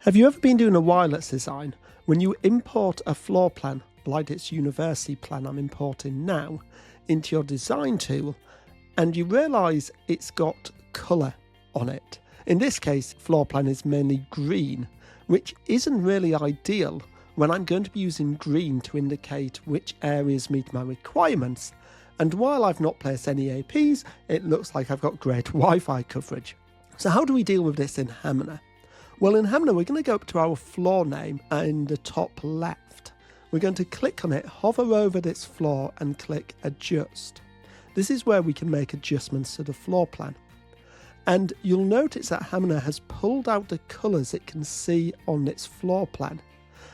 Have you ever been doing a wireless design? When you import a floor plan, like this university plan I'm importing now, into your design tool, and you realise it's got colour on it. In this case, floor plan is mainly green, which isn't really ideal when I'm going to be using green to indicate which areas meet my requirements. And while I've not placed any APs, it looks like I've got great Wi-Fi coverage. So how do we deal with this in Hamina? Well, in Hamina, we're going to go up to our floor name in the top left. We're going to click on it, hover over this floor and click Adjust. This is where we can make adjustments to the floor plan. And you'll notice that Hamina has pulled out the colours it can see on its floor plan.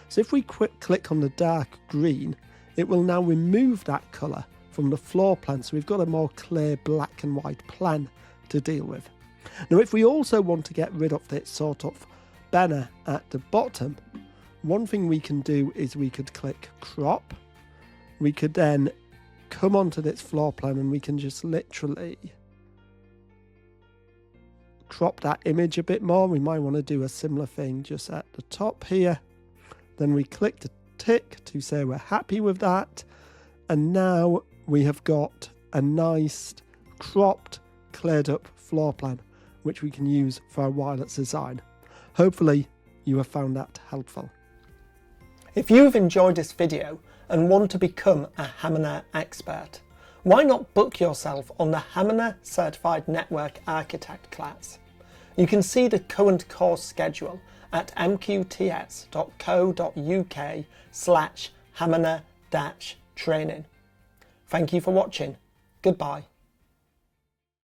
So if we click on the dark green, it will now remove that colour from the floor plan. So we've got a more clear black and white plan to deal with. Now, if we also want to get rid of this sort of banner at the bottom, one thing we can do is we could click crop. We could then come onto this floor plan and we can just literally crop that image a bit more. We might want to do a similar thing just at the top here. Then we click the tick to say we're happy with that. And now we have got a nice cropped, cleared up floor plan, which we can use for our wireless design. Hopefully you have found that helpful. If you've enjoyed this video and want to become a Hamina expert, why not book yourself on the Hamina Certified Network Architect class? You can see the current course schedule at mqts.co.uk/Hamina-training. Thank you for watching. Goodbye.